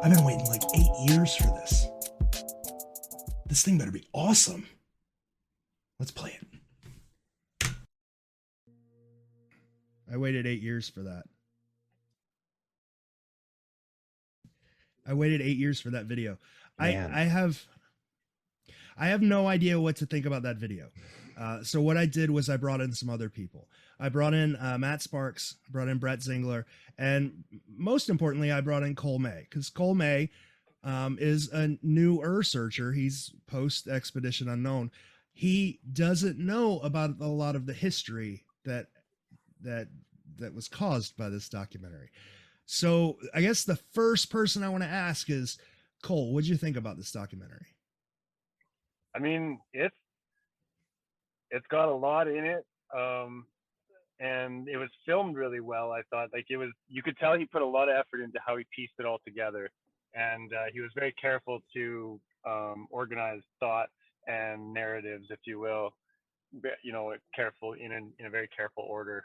I've been waiting like 8 years for this. This thing better be awesome. Let's play it. I waited 8 years for that. I waited 8 years for that video. I have no idea what to think about that video. So what I did was I brought in some other people. I brought in Matt Sparks, brought in Brett Zingler, and most importantly, I brought in Cole May, because Cole May is a newer searcher. He's post Expedition Unknown. He doesn't know about a lot of the history that was caused by this documentary. So I guess the first person I want to ask is, Cole, what did you think about this documentary? I mean, it's got a lot in it. And it was filmed really well. I thought, like, you could tell he put a lot of effort into how he pieced it all together. And he was very careful to organize thoughts and narratives, if you will, careful in a very careful order.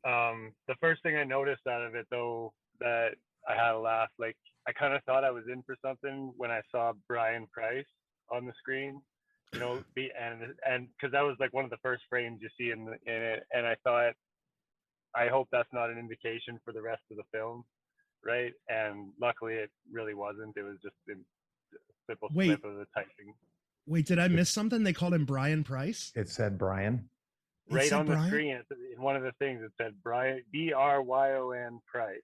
The first thing I noticed out of it, though, that I had a laugh, like, I kind of thought I was in for something when I saw Bryon Preiss on the screen, and because that was like one of the first frames you see in it, and I thought, I hope that's not an indication for the rest of the film, right? And luckily it really wasn't. It was just a simple slip of the typing. Wait, did I miss something? They called him Bryon Preiss? It said Bryon. Right on the screen, in one of the things, it said Bryon, Bryon Preiss.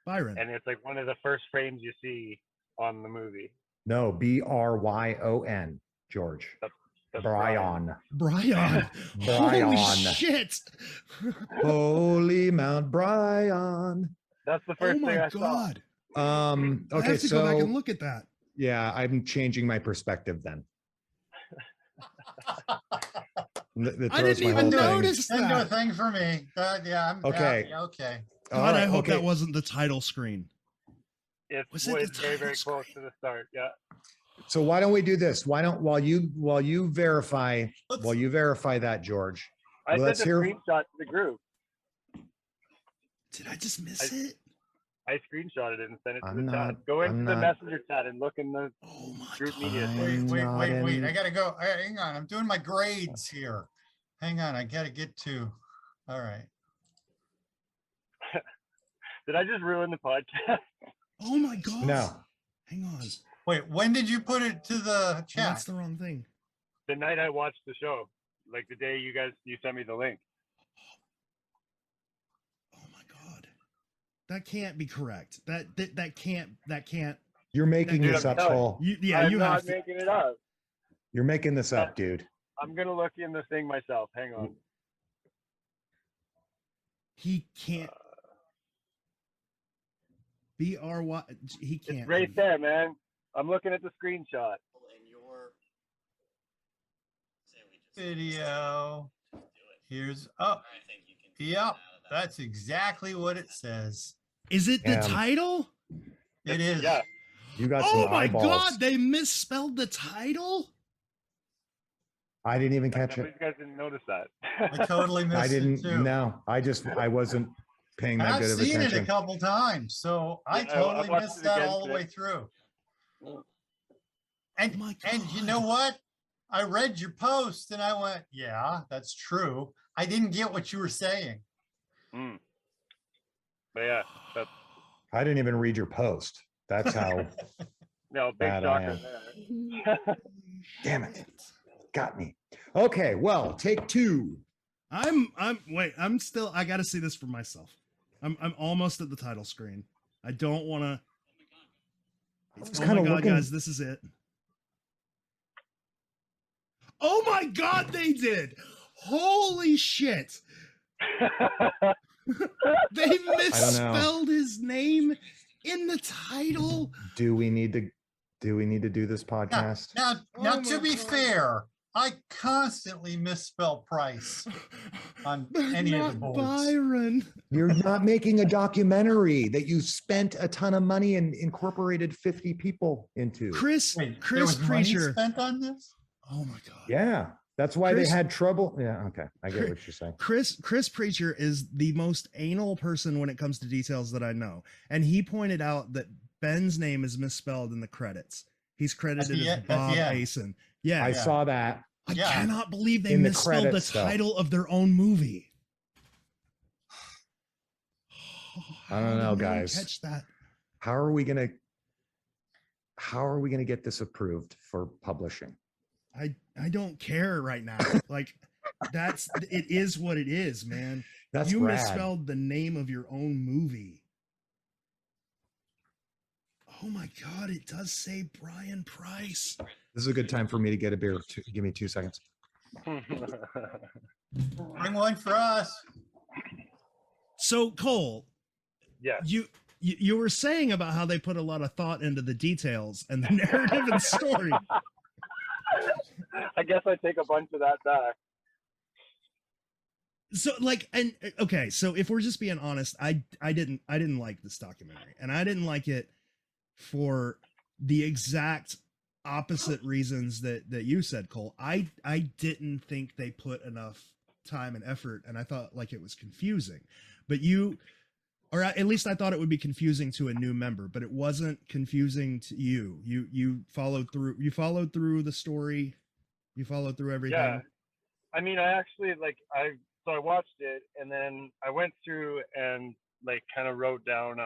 Byron. And it's like one of the first frames you see on the movie. No, Bryon, George. That's Bryon. Bryon. Holy shit. Holy Mount Bryon. That's the first thing I saw. Okay, I have to go back and look at that. Yeah, I'm changing my perspective then. I didn't even notice that. Didn't do a thing for me. Okay. Okay. God, I hope that wasn't the title screen. It's very, very close to the start. Yeah. So why don't we do this? While you verify that, George. I sent a screenshot to the group. Did I just miss it? I screenshotted it and sent it to the chat. Go into the messenger chat and look in the group media. Wait. I gotta go. Hang on. I'm doing my grades here. Hang on. I gotta get to. All right. Did I just ruin the podcast? Oh my God. No. Hang on. Wait, when did you put it to the chat? That's the wrong thing. The night I watched the show, like the day you sent me the link. Oh my God. That can't be correct. That can't. You're making this up, Cole. I'm not making it up. You're making this up, dude. I'm gonna look in the thing myself. Hang on. He can't. BRY. He can't. It's right there, man. I'm looking at the screenshot. Video. Here's up. Yep, that's exactly what it says. Is it the title? It is. Yeah. You got some eyeballs. Oh my God, they misspelled the title? I didn't even catch it. You guys didn't notice that. I totally missed it too. No, I wasn't paying that good of attention. I've seen it a couple times, so I totally missed that all the way through. And you know what? I read your post and I went, yeah, that's true. I didn't get what you were saying. But yeah, I didn't even read your post. That's how no big bad I am. Damn it. Got me. Okay, well, take two. I gotta see this for myself. I'm almost at the title screen. I don't wanna. Oh my God, guys, this is it. Oh my God, they did! Holy shit! They misspelled his name in the title. Do we need to do this podcast? Now, to be fair, I constantly misspell Price on any of the boards. Byron. You're not making a documentary that you spent a ton of money and incorporated 50 people into. Chris Wait, there was money Preacher. spent on this? Oh my God. Yeah. That's why they had trouble. Yeah. Okay. I get what you're saying. Chris Preacher is the most anal person when it comes to details that I know. And he pointed out that Ben's name is misspelled in the credits. He's credited as Bob Mason. Yeah. I saw that. I cannot believe they In the misspelled the credits, title of their own movie. I don't know, How did no one guys. catch that? How are we gonna get this approved for publishing? I don't care right now. Like it is what it is, man. That's you rad. misspelled the name of your own movie. Oh my God, it does say Bryon Preiss. This is a good time for me to get a beer. Give me 2 seconds. Bring one for us. So Cole, Yeah. You were saying about how they put a lot of thought into the details and the narrative and story. I guess I take a bunch of that back. So okay, so if we're just being honest, I didn't like this documentary, and I didn't like it for the exact opposite reasons that you said, Cole. I didn't think they put enough time and effort, and I thought like it was confusing. But or at least I thought it would be confusing to a new member, but it wasn't confusing to you. You followed through. You followed through the story. You followed through everything. Yeah. I mean, I actually so I watched it, and then I went through and like kind of wrote down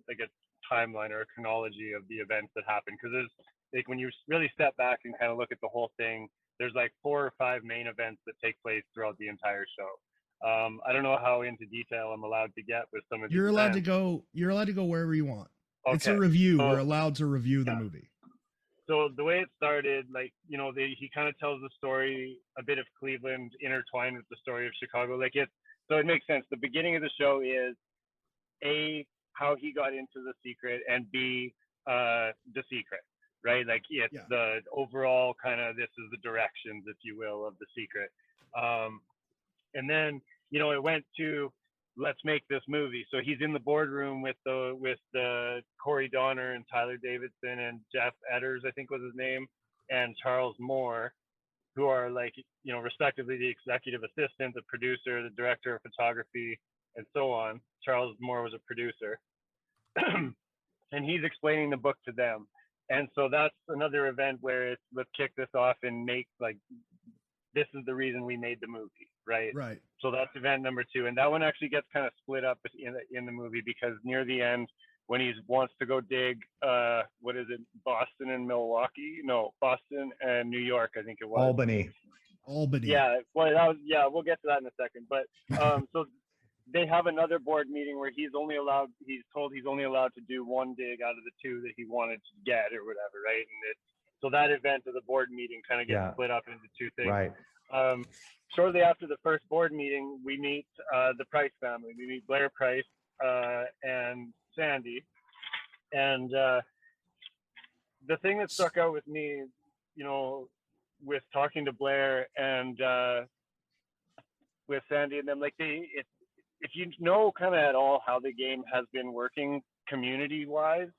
like a timeline or a chronology of the events that happened, because there's like when you really step back and kind of look at the whole thing, there's like 4 or 5 main events that take place throughout the entire show. I don't know how into detail I'm allowed to get with some of these. You're allowed to go wherever you want. Okay. It's a review. We're allowed to review the movie. So the way it started, like, you know, he kind of tells the story, a bit of Cleveland intertwined with the story of Chicago. So it makes sense. The beginning of the show is A, how he got into the secret, and B, the secret, right? Like it's the overall kind of, this is the directions, if you will, of the secret. And then, you know, it went to, let's make this movie. So he's in the boardroom with the Corey Donner and Tyler Davidson and Jeff Edders, I think was his name, and Charles Moore, who are like, you know, respectively the executive assistant, the producer, the director of photography, and so on. Charles Moore was a producer. And he's explaining the book to them. And so that's another event where it's, let's kick this off and make like, this is the reason we made the movie, right? Right. So that's event number 2. And that one actually gets kind of split up in the movie, because near the end, when he wants to go dig, what is it, Boston and Milwaukee? No, Boston and New York, I think it was. Albany. Yeah, well, we'll get to that in a second. But so they have another board meeting where he's told he's only allowed to do 1 dig out of the 2 that he wanted to get or whatever, right? And so that event of the board meeting kind of gets split up into 2 things. Right. Shortly after the first board meeting, we meet the Preiss family. We meet Blair Preiss and Sandy. And the thing that stuck out with me, you know, with talking to Blair and with Sandy and them, like if you know kind of at all how the game has been working community-wise,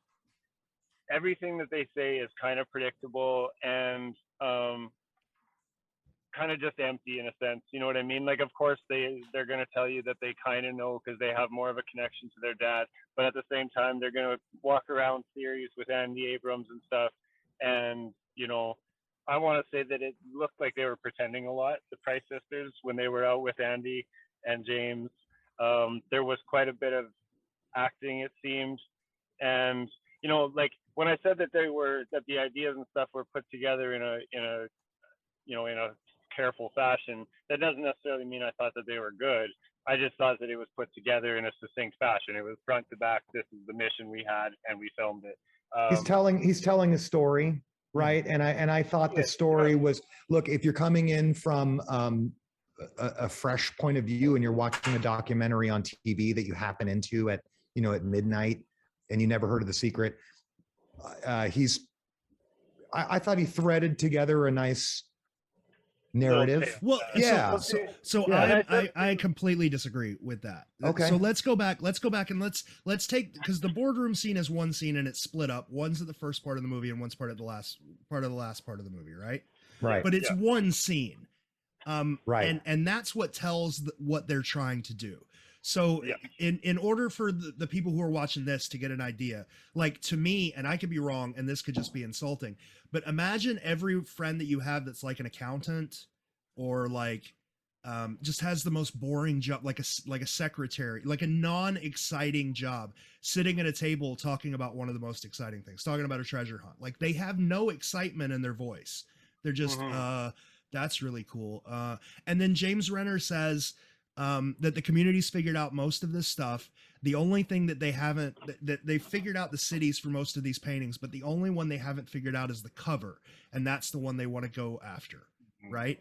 everything that they say is kind of predictable and kind of just empty in a sense. You know what I mean? Like, of course, they're going to tell you that they kind of know because they have more of a connection to their dad. But at the same time, they're going to walk around series with Andy Abrams and stuff. And, you know, I want to say that it looked like they were pretending a lot, the Preiss sisters, when they were out with Andy and James. There was quite a bit of acting, it seemed. And, you know, like when I said that the ideas and stuff were put together in a careful fashion, that doesn't necessarily mean I thought that they were good. I just thought that it was put together in a succinct fashion. It was front to back. This is the mission we had, and we filmed it. He's telling a story, right? And I thought the story was, look, if you're coming in from a fresh point of view and you're watching a documentary on TV that you happen into at, at midnight and you never heard of The Secret. I thought he threaded together a nice narrative. Well, yeah. So I completely disagree with that. Okay. So let's go back and let's take, because the boardroom scene is one scene and it's split up. One's at the first part of the movie and one's part of the last part of the movie, right? Right. But it's one scene. Right. And that's what tells what they're trying to do. So in order for the people who are watching this to get an idea, like to me, and I could be wrong, and this could just be insulting, but imagine every friend that you have that's like an accountant or like just has the most boring job, like a secretary, like a non-exciting job, sitting at a table talking about one of the most exciting things, talking about a treasure hunt. Like they have no excitement in their voice. They're just, that's really cool. And then James Renner says that the community's figured out most of this stuff. The only thing that they haven't, that they figured out the cities for most of these paintings, but the only one they haven't figured out is the cover. And that's the one they want to go after. Right.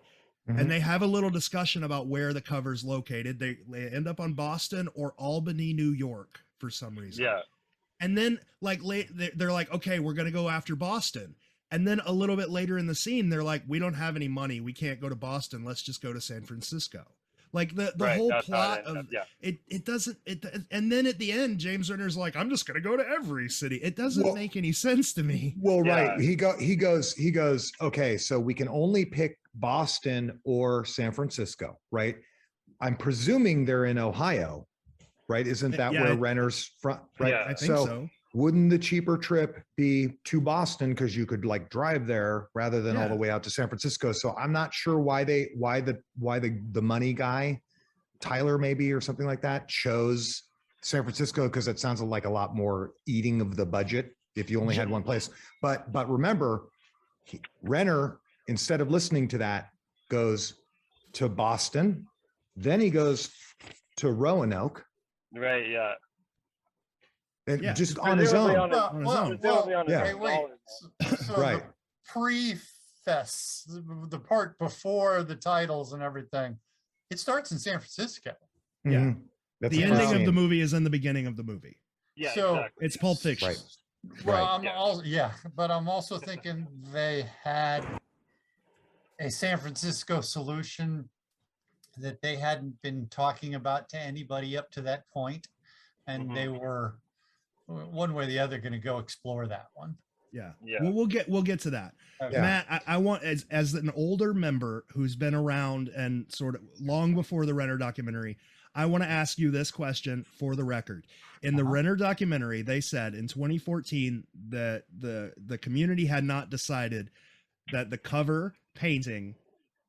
Mm-hmm. And they have a little discussion about where the cover's located. They end up on Boston or Albany, New York for some reason. Yeah. And then like they're like, okay, we're going to go after Boston. And then a little bit later in the scene, they're like, we don't have any money. We can't go to Boston. Let's just go to San Francisco. Like the whole plot of it doesn't, and then at the end, James Renner's like, I'm just going to go to every city. It doesn't make any sense to me. Well, right. He goes, okay, so we can only pick Boston or San Francisco, right? I'm presuming they're in Ohio, right? Isn't that where Renner's from? Right. Yeah, I think so. Wouldn't the cheaper trip be to Boston because you could like drive there rather than all the way out to San Francisco? So I'm not sure why the money guy, Tyler maybe or something like that, chose San Francisco, because it sounds like a lot more eating of the budget if you only had one place. But remember, Renner, instead of listening to that, goes to Boston, then he goes to Roanoke. Right. Yeah. And just on his own. Wait. So right. The preface, the part before the titles and everything, it starts in San Francisco. Yeah. Mm-hmm. That's the ending of the movie is in the beginning of the movie. Yeah. So exactly. It's Pulp Fiction. Right. Well, but I'm also thinking they had a San Francisco solution that they hadn't been talking about to anybody up to that point, and they were one way or the other going to go explore that one. Yeah. Well, we'll get to that. Okay. Matt, I want, as an older member who's been around and sort of long before the Renner documentary, I want to ask you this question for the record. In the Renner documentary, they said in 2014 that the community had not decided that the cover painting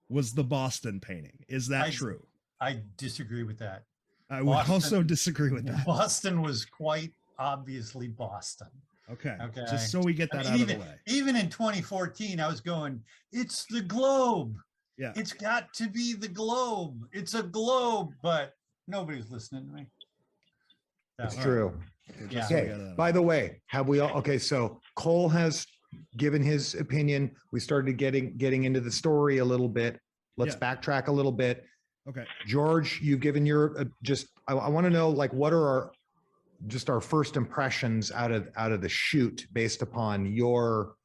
was the Boston painting. Is that true? I disagree with that. I would also disagree with that. Boston was quite obviously Boston. Okay. Just so we get that out of the way. Even in 2014, I was going, it's the globe. Yeah. It's got to be the globe. It's a globe, but nobody's listening to me. That's true. Yeah. Okay. By the way, have we all? Okay. So Cole has given his opinion. We started getting into the story a little bit. Let's backtrack a little bit. Okay. George, you've given your I want to know, like, what are our first impressions out of the shoot based upon your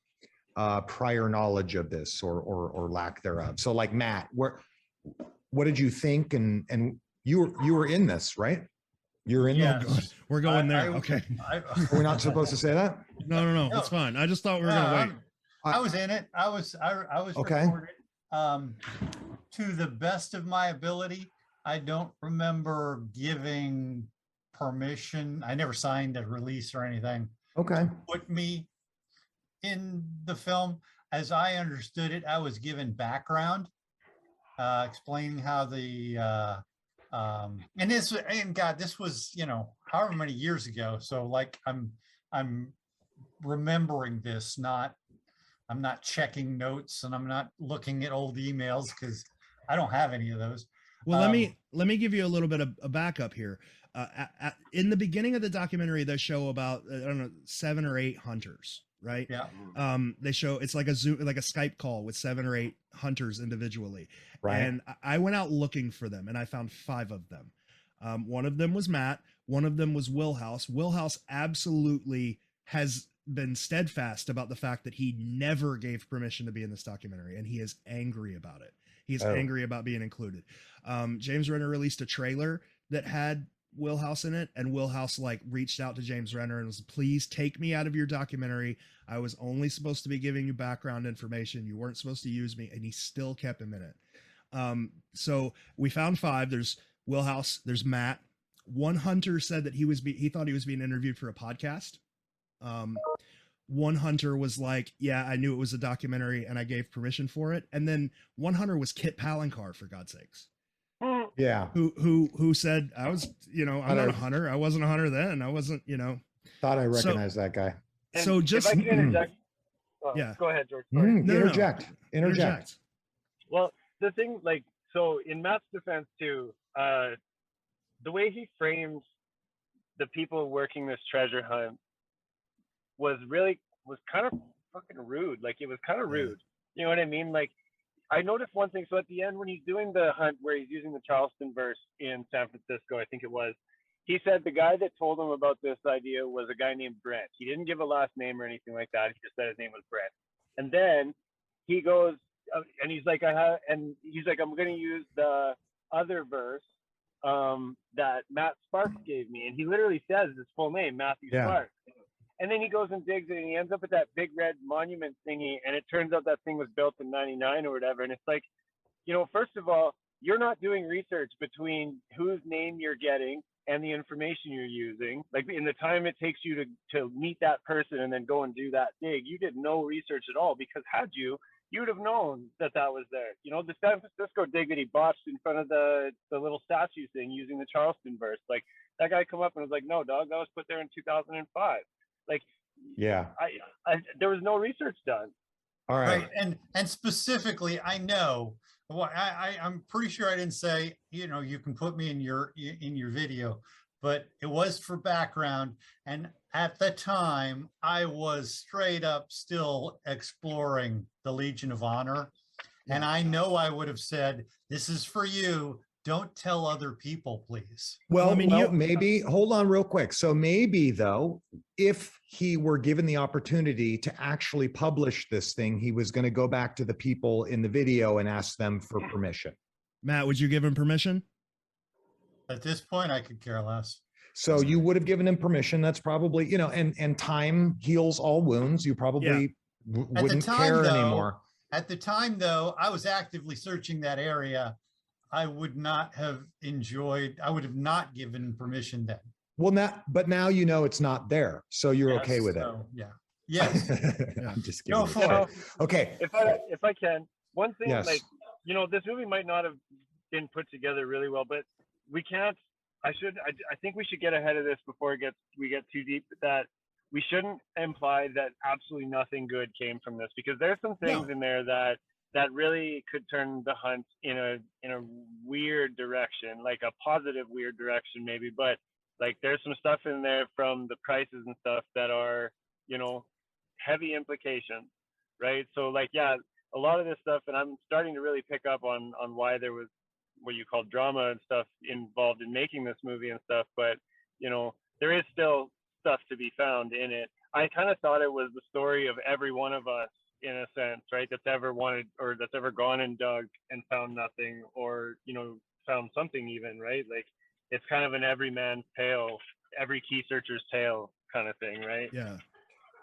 prior knowledge of this or lack thereof. So like Matt, what did you think? And you were in this, right? You're in there. We're going there. Okay. We're not supposed to say that? No, it's fine. I just thought we were gonna wait. I was in it. I was okay. Recorded. To the best of my ability, I don't remember giving permission. I never signed a release or anything. Okay. To put me in the film. As I understood it, I was given background, explaining how the this was, however many years ago. So like I'm remembering this, I'm not checking notes and I'm not looking at old emails because I don't have any of those. Well, let me give you a little bit of a backup here. In the beginning of the documentary, they show about, I don't know, 7 or 8 hunters, right? Yeah. They show it's like a Zoom, like a Skype call with 7 or 8 hunters individually. Right. And I went out looking for them, and I found 5 of them. One of them was Matt. One of them was Willhouse. Willhouse absolutely has been steadfast about the fact that he never gave permission to be in this documentary, and he is angry about it. He is angry about being included. James Renner released a trailer that had Willhouse in it, and Willhouse like reached out to James Renner and was, please take me out of your documentary. I was only supposed to be giving you background information. You weren't supposed to use me. And he still kept him in it. So we found 5. There's Willhouse, there's Matt. One hunter said that he thought he was being interviewed for a podcast. One hunter was like, yeah, I knew it was a documentary and I gave permission for it. And then one hunter was Kit Palancar, for God's sakes. Yeah. Who said, I was, I'm not a hunter. I wasn't a hunter then. I wasn't, Thought I recognized that guy. And so just, if I can interject, yeah, go ahead, George. Sorry. Interject. Well, the thing, like, so in Matt's defense too, the way he framed the people working this treasure hunt was kind of fucking rude. Like, it was kind of rude. You know what I mean? Like, I noticed one thing. So at the end, when he's doing the hunt where he's using the Charleston verse in San Francisco, I think it was, he said the guy that told him about this idea was a guy named Brent. He didn't give a last name or anything like that. He just said his name was Brent. And then he goes, and he's like, I'm going to use the other verse that Matt Sparks gave me. And he literally says his full name, Matthew Sparks. And then he goes and digs it, and he ends up at that big red monument thingy, and it turns out that thing was built in '99 or whatever. And it's like, first of all, you're not doing research between whose name you're getting and the information you're using. Like, in the time it takes you to meet that person and then go and do that dig, you did no research at all, because had you would have known that was there. The San Francisco dig that he botched in front of the little statue thing using the Charleston verse, like, that guy come up and was like, no, dog, that was put there in 2005. Like, yeah, there was no research done. All right. And specifically, I know, well, I'm pretty sure I didn't say, you can put me in your video, but it was for background. And at the time, I was straight up still exploring the Legion of Honor. And I know I would have said, this is for you. Don't tell other people, please. Well, maybe, hold on real quick. So maybe, though, if he were given the opportunity to actually publish this thing, he was going to go back to the people in the video and ask them for permission. Matt, would you give him permission? At this point, I could care less. So you would have given him permission. That's probably, and time heals all wounds. You probably wouldn't care anymore. At the time, though, I was actively searching that area. I would not have I would have not given permission then. Well, now it's not there, so you're okay with it. Yeah. Yes. I'm just kidding. Go for it. Okay. If I can, one thing, like, this movie might not have been put together really well, but we can't. I think we should get ahead of this before we get too deep. That we shouldn't imply that absolutely nothing good came from this, because there's some things in there that really could turn the hunt in a weird direction, like a positive weird direction maybe. But like, there's some stuff in there from the prices and stuff that are, heavy implications, right? So like, a lot of this stuff, and I'm starting to really pick up on why there was what you call drama and stuff involved in making this movie and stuff. But, there is still stuff to be found in it. I kind of thought it was the story of every one of us, in a sense, right, that's ever wanted, or that's ever gone and dug and found nothing, or found something even, right? Like, it's kind of an every man's tale, every key searcher's tale kind of thing, right? Yeah.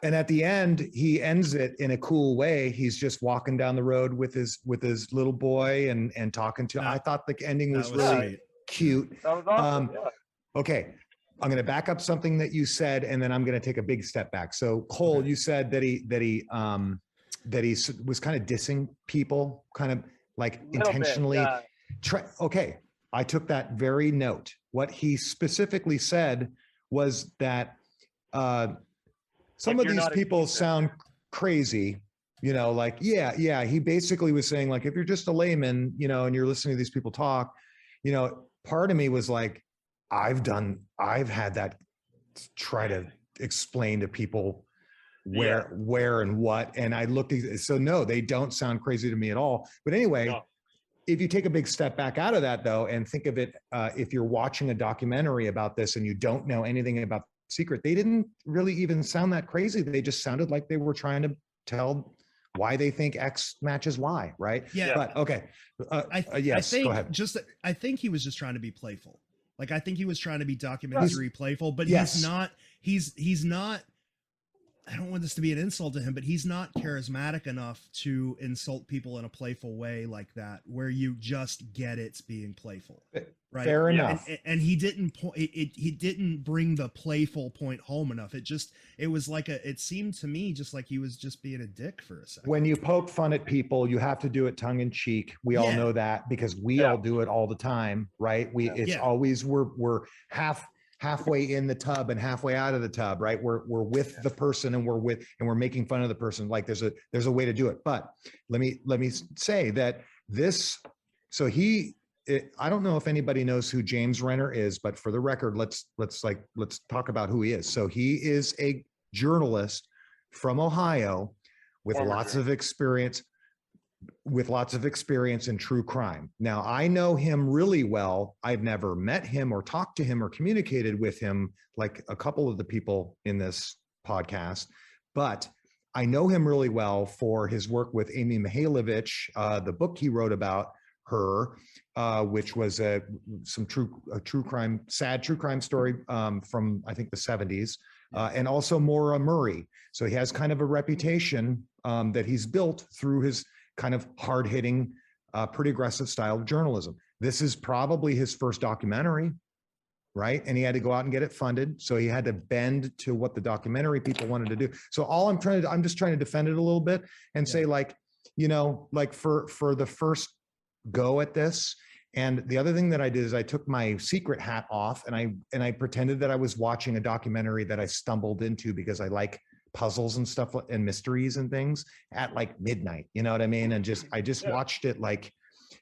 And at the end, he ends it in a cool way. He's just walking down the road with his little boy and talking to him. I thought the ending was really cute. That was awesome. Okay. I'm going to back up something that you said, and then I'm going to take a big step back. So Cole, you said that he was kind of dissing people, kind of like intentionally. Okay. I took that very note. What he specifically said was that some of these people sound crazy, like, he basically was saying, like, if you're just a layman, and you're listening to these people talk, part of me was like, I've had that try to explain to people where and what. And I looked, so no, they don't sound crazy to me at all. But anyway, if you take a big step back out of that though, and think of it, if you're watching a documentary about this and you don't know anything about Secret, they didn't really even sound that crazy. They just sounded like they were trying to tell why they think X matches Y, right? Yeah. But okay. Yes, I think go ahead. I think he was just trying to be playful. Like, I think he was trying to be documentary playful, but he's not, I don't want this to be an insult to him, but he's not charismatic enough to insult people in a playful way like that, where you just get it's being playful. Right. Fair enough. And he didn't he didn't bring the playful point home enough. It was like it seemed to me just like he was just being a dick for a second. When you poke fun at people, you have to do it tongue in cheek. We all know that because we all do it all the time, right? It's always we're halfway in the tub and halfway out of the tub, right? We're with the person and we're making fun of the person. Like there's a way to do it. But let me say that I don't know if anybody knows who James Renner is, but for the record, let's talk about who he is. So he is a journalist from Ohio with lots of experience in true crime. Now, I know him really well. I've never met him or talked to him or communicated with him like a couple of the people in this podcast, but I know him really well for his work with Amy Mihailovich, the book he wrote about her, which was a sad true crime story from I think the 70s, and also Maura Murray. So he has kind of a reputation that he's built through his kind of hard-hitting, pretty aggressive style of journalism. This is probably his first documentary, right? And he had to go out and get it funded. So he had to bend to what the documentary people wanted to do. So I'm just trying to defend it a little bit and say like for the first go at this. And the other thing that I did is I took my secret hat off and I pretended that I was watching a documentary that I stumbled into because I like puzzles and stuff and mysteries and things at like midnight, you know what I mean? And I just watched it like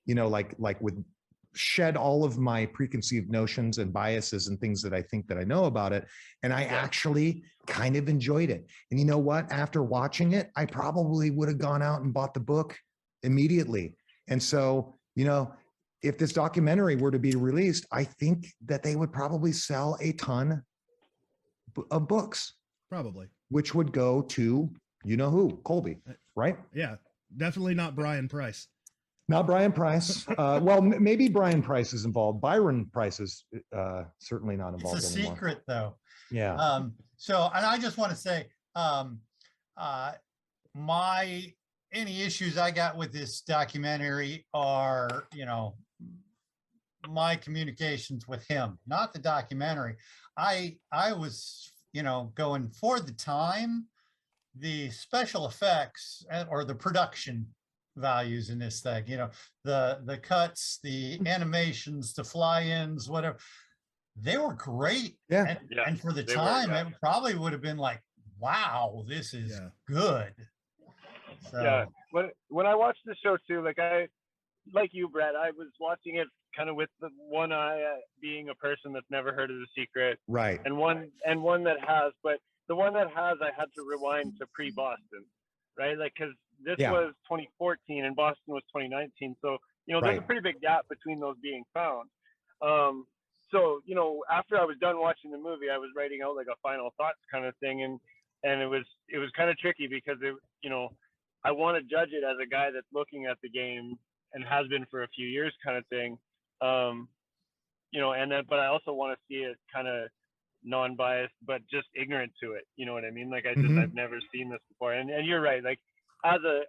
with shed all of my preconceived notions and biases and things that I think that I know about it. And I actually kind of enjoyed it. And you know what? After watching it, I probably would have gone out and bought the book immediately. And so, if this documentary were to be released, I think that they would probably sell a ton of books. Probably. Which would go to, who, Colby, right? Yeah, definitely not Bryon Preiss. Not Bryon Preiss. Well, maybe Bryon Preiss is involved. Byron Preiss is certainly not involved anymore. It's a anymore. secret, though. Yeah. And I just want to say, any issues I got with this documentary are, my communications with him, not the documentary. I was, going for the time, the special effects or the production values in this thing, the cuts, the animations, the fly-ins, whatever, they were great. Yeah. And for the time, it probably would have been like, wow, this is good. So. Yeah. When I watched the show too, like you, Brett, I was watching it kind of with the one eye being a person that's never heard of The Secret, right? And one that has, but the one that has, I had to rewind to pre-Boston, right? Like, because this was 2014 and Boston was 2019, so there's a pretty big gap between those being found. So after I was done watching the movie, I was writing out like a final thoughts kind of thing, and it was kind of tricky because I want to judge it as a guy that's looking at the game and has been for a few years kind of thing. But I also want to see it kind of non-biased, but just ignorant to it. You know what I mean? Like I've never seen this before. And you're right. Like as a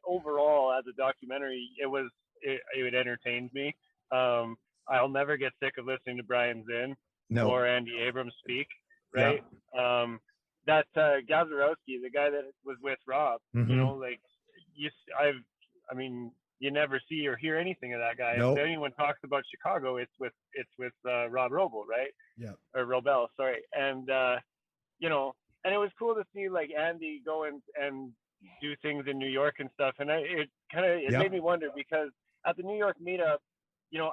documentary, it entertains me. I'll never get sick of listening to Brian Zinn or Andy Abrams speak. Right. Yeah. That Gazarowski, the guy that was with Rob, you never see or hear anything of that guy. Nope. If anyone talks about Chicago, it's with Rob Robel, right? Yeah. Or Robel, sorry. And and it was cool to see like Andy go and do things in New York and stuff. And it made me wonder because at the New York meetup,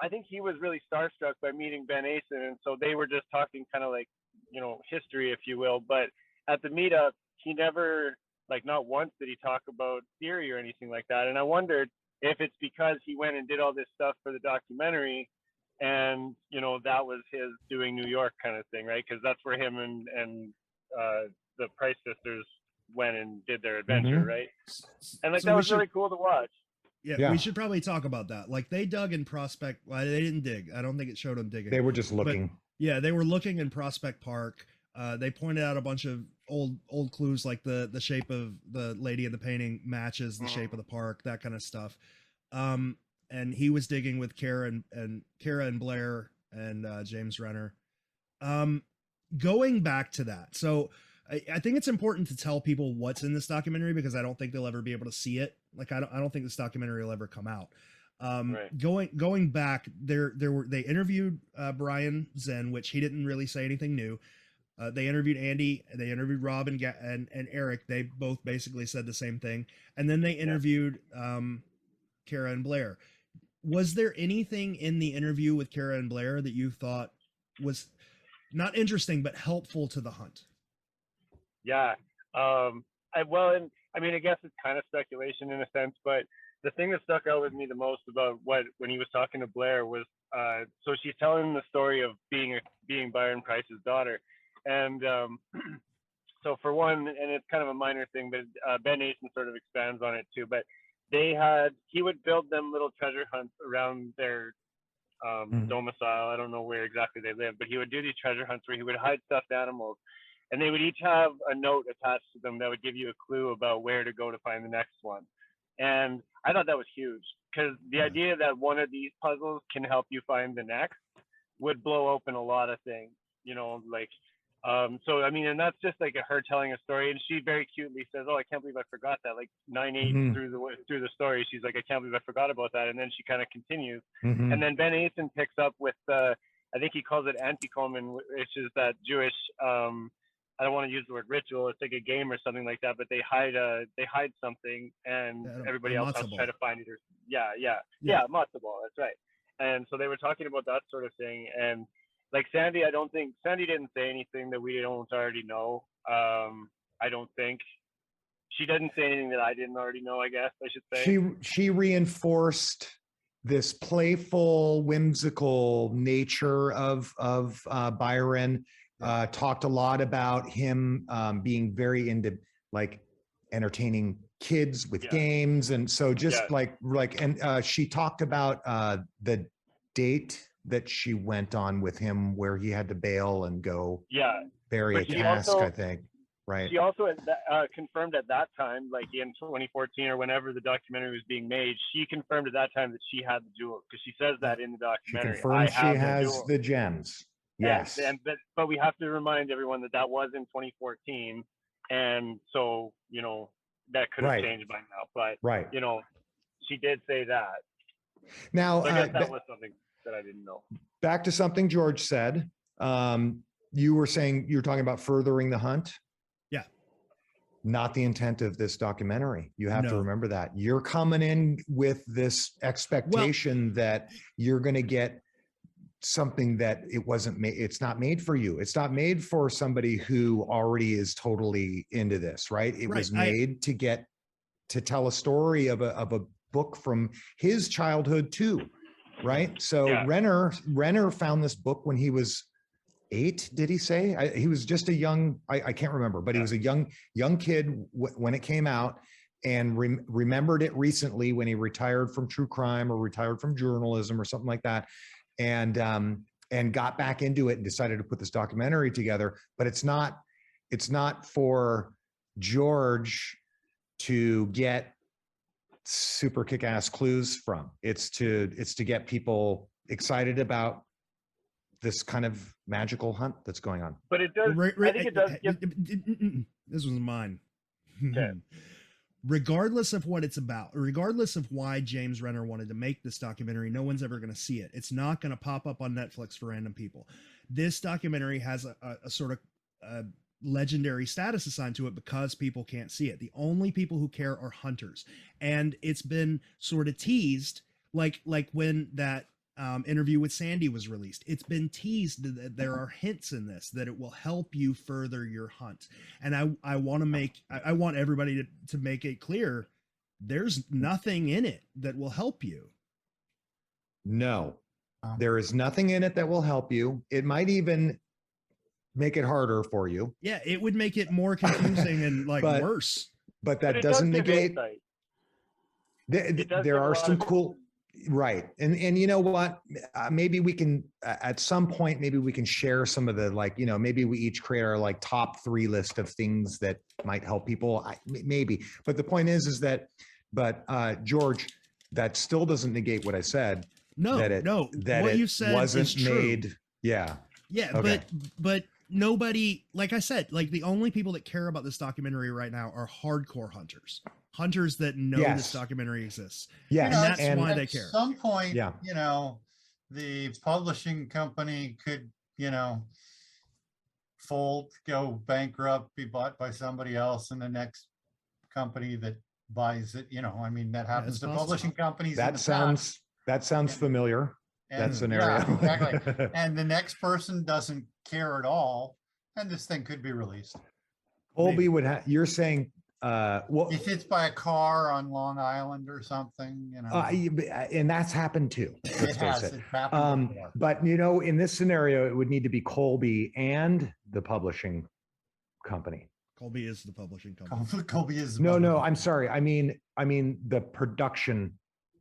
I think he was really starstruck by meeting Ben Asen, and so they were just talking kind of like history, if you will. But at the meetup, he never Like not once did he talk about theory or anything like that. And I wondered if it's because he went and did all this stuff for the documentary, and that was his doing New York kind of thing, right? Because that's where him and the Preiss sisters went and did their adventure, right? And like, so that was really cool to watch. Yeah, we should probably talk about that. Like, they dug in Prospect. Well, they didn't dig. I don't think it showed them digging. They were just looking. But, yeah, they were looking in Prospect Park. They pointed out a bunch of old clues, like the shape of the lady in the painting matches the shape of the park, that kind of stuff. And he was digging with Kara and Blair and James Renner. Going back to that, so I think it's important to tell people what's in this documentary, because I don't think they'll ever be able to see it. Like, I don't think this documentary will ever come out. Right. Going back, they interviewed Bryon Zen, which he didn't really say anything new. They interviewed Andy, they interviewed Rob and Eric. They both basically said the same thing. And then they interviewed Kara and Blair. Was there anything in the interview with Kara and Blair that you thought was not interesting, but helpful to the hunt? Yeah. I guess it's kind of speculation in a sense, but the thing that stuck out with me the most about when he was talking to Blair was, so she's telling the story of being Byron Preiss's daughter. And so for one, and it's kind of a minor thing, but Ben Asen sort of expands on it too, but he would build them little treasure hunts around their domicile. I don't know where exactly they live, but he would do these treasure hunts where he would hide stuffed animals, and they would each have a note attached to them that would give you a clue about where to go to find the next one. And I thought that was huge, because the idea that one of these puzzles can help you find the next would blow open a lot of things, so I mean, and that's just like her telling a story, and she very cutely says, "Oh, I can't believe I forgot that." Like 9/8 through the story, she's like, "I can't believe I forgot about that," and then she kind of continues, and then Ben Asen picks up with I think he calls it Antikomen, which is that Jewish. I don't want to use the word ritual. It's like a game or something like that, but they hide something, and everybody else has to try to find it. Or matzo ball. That's right. And so they were talking about that sort of thing, and like Sandy didn't say anything that we don't already know. I don't think she didn't say anything that I didn't already know, I guess I should say. She reinforced this playful, whimsical nature of Byron. Talked a lot about him being very into like entertaining kids with games, and so just and she talked about the date that she went on with him where he had to bail and go bury a cask, I think. Right. She also confirmed at that time, like in 2014 or whenever the documentary was being made, she confirmed at that time that she had the jewels, because she says that in the documentary. She confirmed she has the gems. Yes. But we have to remind everyone that was in 2014, and so that could have changed by now. But she did say that. Now, so I guess that was something that I didn't know. Back to something George said. You were talking about furthering the hunt. Yeah. Not the intent of this documentary. You have to remember that. You're coming in with this expectation that you're going to get something that it's not made for you. It's not made for somebody who already is totally into this, right? It was made to tell a story of a book from his childhood too. Right. So Renner found this book when he was 8. Did he say? He was just a young, I can't remember, but he was a young kid when it came out, and remembered it recently when he retired from true crime or retired from journalism or something like that. And got back into it and decided to put this documentary together. But it's not for George to get super kick-ass clues from. It's to get people excited about this kind of magical hunt that's going on. But it does. I think it does. This was mine. Okay. Regardless of what it's about, regardless of why James Renner wanted to make this documentary, no one's ever going to see it. It's not going to pop up on Netflix for random people. This documentary has a sort of legendary status assigned to it because people can't see it. The only people who care are hunters. And it's been sort of teased, like when that Interview with Sandy was released. It's been teased that there are hints in this that it will help you further your hunt. And I want to make, I want everybody to make it clear, there's nothing in it that will help you. No, there is nothing in it that will help you. It might even make it harder for you. Yeah, it would make it more confusing and like worse. But that But doesn't negate. There are some cool, right. And you know what, maybe we can, at some point, maybe we can share some of the, like, you know, maybe we each create our like top 3 list of things that might help people. Maybe, but the point is that, but George, that still doesn't negate what I said. No, that what it you said wasn't is true. made. Yeah. Okay. but nobody, like I said, like the only people that care about this documentary right now are hardcore hunters that know this documentary exists. Yeah, and that's why they care. At some point, you know, the publishing company could, you know, fold, go bankrupt, be bought by somebody else, and the next company that buys it, you know, I mean, that happens to publishing companies. That sounds familiar. That scenario. Yeah, exactly. And the next person doesn't care at all, and this thing could be released. Colby would have, you're saying, well, if it's by a car on Long Island or something, you know, and that's happened too. It has. It's happened before. But you know, in this scenario, it would need to be Colby and the publishing company. Colby is the publishing company. Colby is. No, I'm sorry. I mean the production,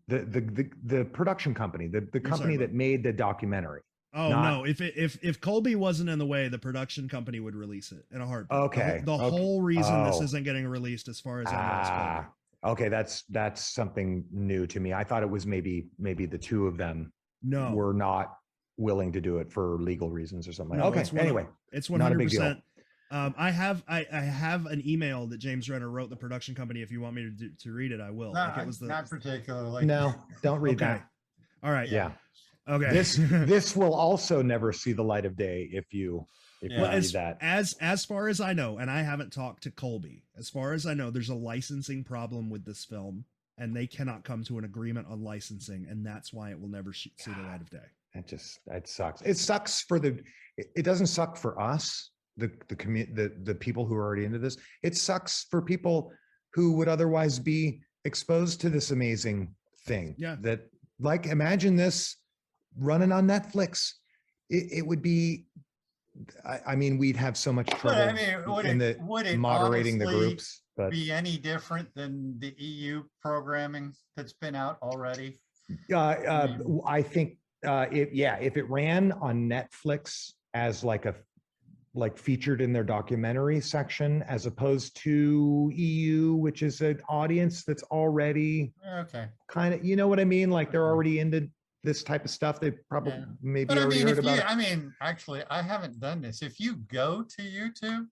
the production company, the company that made the documentary. Oh no! If Colby wasn't in the way, the production company would release it in a heartbeat. Okay. The whole reason this isn't getting released, as far as I know, is Colby. Okay, that's something new to me. I thought it was maybe the two of them. No, were not willing to do it for legal reasons or something. No, Okay. Anyway, it's 100%. I have an email that James Renner wrote the production company. If you want me to read it, I will. No, not particularly. No, don't read that. All right. Yeah. Okay. This will also never see the light of day if you read that. As far as I know, and I haven't talked to Colby, as far as I know, there's a licensing problem with this film, and they cannot come to an agreement on licensing, and that's why it will never see the light of day. That sucks. It sucks it doesn't suck for us, the people who are already into this. It sucks for people who would otherwise be exposed to this amazing thing. Yeah. That, like, imagine this running on Netflix. It would be, I mean, we'd have so much trouble would it moderating the groups. But be any different than the EU programming that's been out already? I think if it ran on Netflix as like featured in their documentary section, as opposed to EU, which is an audience that's already kind of, you know what I mean? Like they're already into this type of stuff. They probably maybe already heard about it. I mean, actually, I haven't done this. If you go to YouTube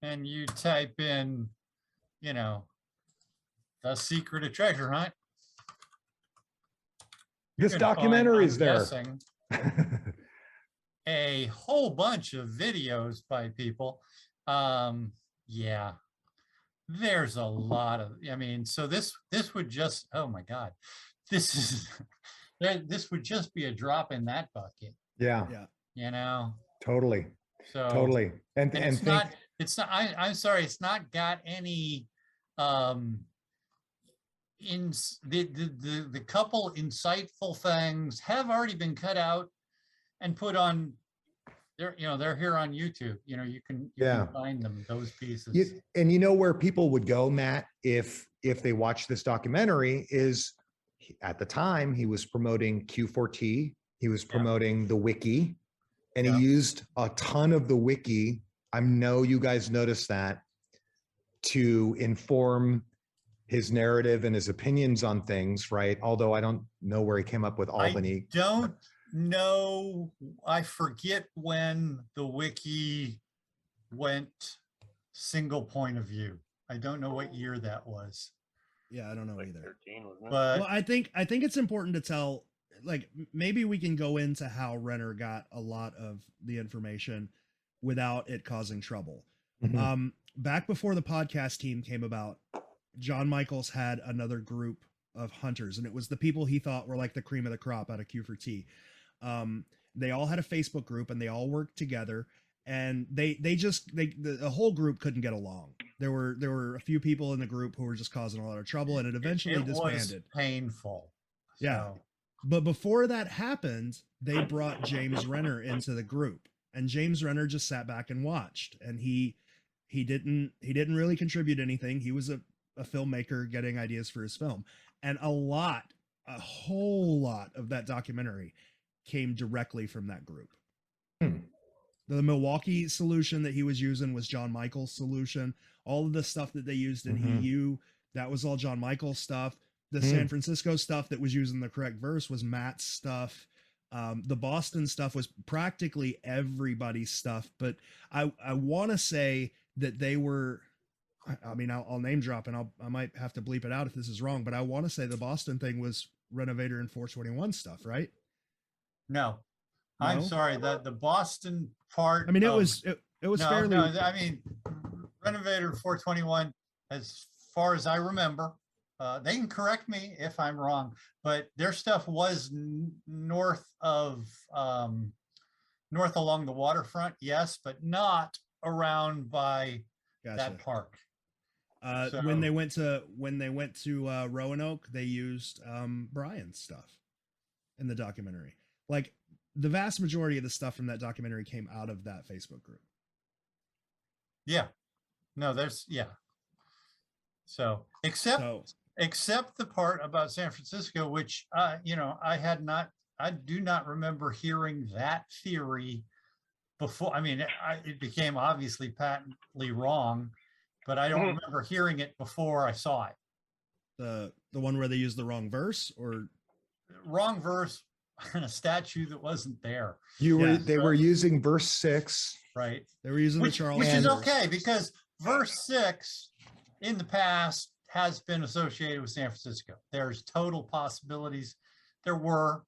and you type in, you know, The Secret of Treasure Hunt, this documentary is there. A whole bunch of videos by people. There's a lot of, I mean, so this would just, oh my God, this would just be a drop in that bucket. Yeah. You know, totally. So totally. And it's not, I'm sorry, it's not got any, in the couple insightful things have already been cut out and put on. They're here on YouTube. You know, you can find them, those pieces. And you know where people would go, Matt, if they watch this documentary, is at the time he was promoting Q4T, he was promoting the wiki, and he used a ton of the wiki. I know you guys noticed that, to inform his narrative and his opinions on things, right? Although I don't know where he came up with Albany. No, I forget when the wiki went single point of view. I don't know what year that was. Yeah, I don't know either. 13, wasn't it? But well, I think it's important to tell, like, maybe we can go into how Renner got a lot of the information without it causing trouble. Mm-hmm. Back before the podcast team came about, John Michaels had another group of hunters, and it was the people he thought were like the cream of the crop out of Q for T. They all had a Facebook group, and they all worked together, and the whole group couldn't get along. There were a few people in the group who were just causing a lot of trouble, and it eventually disbanded. Was painful. Yeah. So. But before that happened, they brought James Renner into the group, and James Renner just sat back and watched, and he didn't really contribute anything. He was a filmmaker getting ideas for his film, and a whole lot of that documentary came directly from that group. The Milwaukee solution that he was using was John Michael's solution. All of the stuff that they used in EU, that was all John Michael's stuff. The San Francisco stuff that was using the correct verse was Matt's stuff. The Boston stuff was practically everybody's stuff. But I want to say that they were, I mean, I'll name drop, and I might have to bleep it out if this is wrong, but I want to say the Boston thing was Renovator and 421 stuff, right? No, I'm sorry. The Boston part. I mean, it was fairly. No, I mean, Renovator 421, as far as I remember, they can correct me if I'm wrong, but their stuff was north along the waterfront, yes, but not around by that park. When they went to Roanoke, they used Bryon's stuff in the documentary. Like, the vast majority of the stuff from that documentary came out of that Facebook group. Yeah. No, So except the part about San Francisco, which I do not remember hearing that theory before. I mean, it became obviously patently wrong, but I don't remember hearing it before I saw it. The one where they used the wrong verse, or wrong verse on a statue that wasn't there. They were using verse 6. Right. They were using the Charles. Which is okay, because verse 6 in the past has been associated with San Francisco. There's total possibilities. There were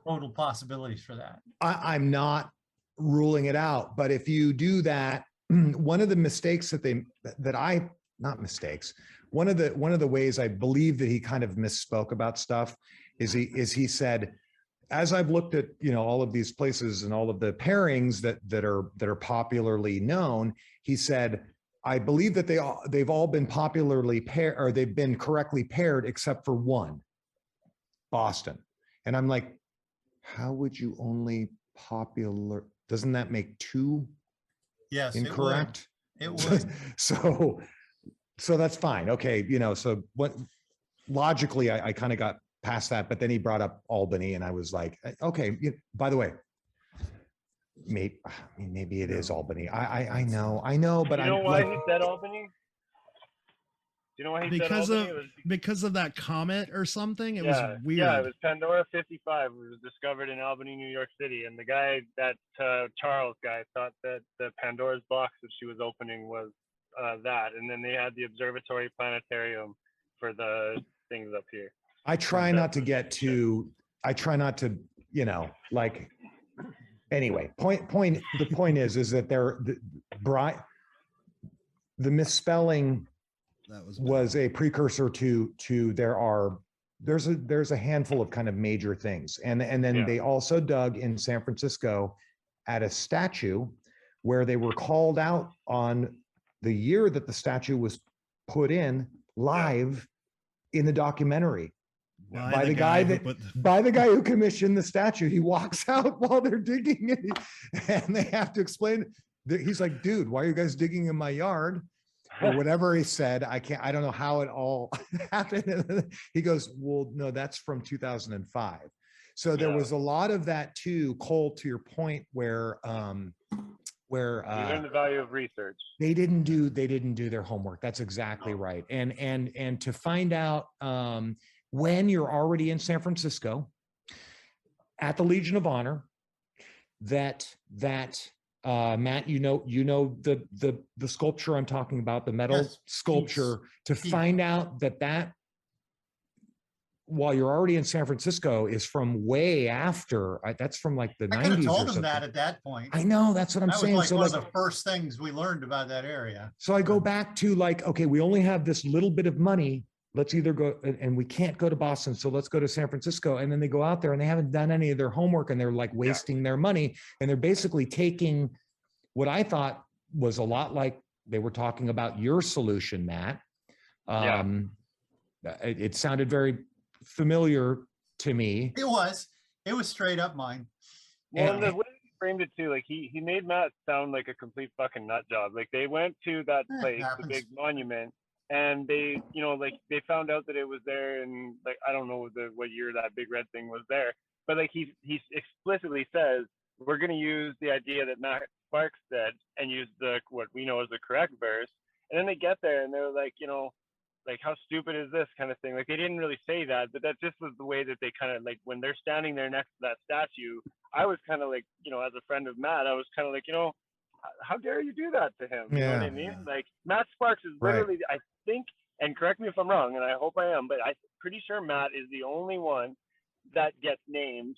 total possibilities for that. I'm not ruling it out, but if you do that, one of the mistakes one of the ways I believe that he kind of misspoke about stuff is he said, as I've looked at, all of these places and all of the pairings that are popularly known, he said, I believe that they've all been popularly paired, or they've been correctly paired except for one, Boston. And I'm like, how would you only popular? Doesn't that make two? Yes, incorrect? It would. So that's fine. Okay. So what logically I kind of got past that, but then he brought up Albany, and I was like, okay, by the way, maybe it is Albany. I know, but you know why he said Albany? Do you know why he said Albany? Because of that comet or something. It was weird. Yeah, it was Pandora 55. It was discovered in Albany, New York City, and the guy, that Charles guy, thought that the Pandora's box that she was opening was that, and then they had the observatory planetarium for the things up here. I try not to, anyway, the point is that the misspelling was a precursor to there's a handful of kind of major things. And then they also dug in San Francisco at a statue where they were called out on the year that the statue was put in live in the documentary. By the guy who commissioned the statue. He walks out while they're digging it, and they have to explain. He's like, dude, why are you guys digging in my yard? Or whatever he said. I don't know how it all happened. He goes, well, no, that's from 2005. So there was a lot of that too, Cole, to your point, where you learn the value of research. They didn't do their homework. That's exactly right. And to find out when you're already in San Francisco at the Legion of Honor, that Matt, the sculpture I'm talking about, the metal sculpture, to find out that while you're already in San Francisco is from way after, that's from like the 90s. I could have told him that at that point. I know, that's what I'm saying. That was like one of the first things we learned about that area. So I go back to like, okay, we only have this little bit of money let's either go, and we can't go to Boston, so let's go to San Francisco. And then they go out there and they haven't done any of their homework, and they're like wasting their money. And they're basically taking what I thought was a lot like they were talking about your solution, Matt. It sounded very familiar to me. It was straight up mine. Well, and the way he framed it too, like he made Matt sound like a complete fucking nut job. Like they went to that place, the big monument, and they, you know, like they found out that it was there, and like I don't know what year that big red thing was there, but like he explicitly says we're going to use the idea that Matt Sparks said and use what we know as the correct verse, and then they get there and they're like, you know, like how stupid is this kind of thing. Like they didn't really say that, but that just was the way that they kind of like when they're standing there next to that statue. I was kind of like, you know, as a friend of Matt, I was kind of like, you know, how dare you do that to him? You know what I mean? Like Matt Sparks is literally, I think, and correct me if I'm wrong, and I hope I am, but I'm pretty sure Matt is the only one that gets named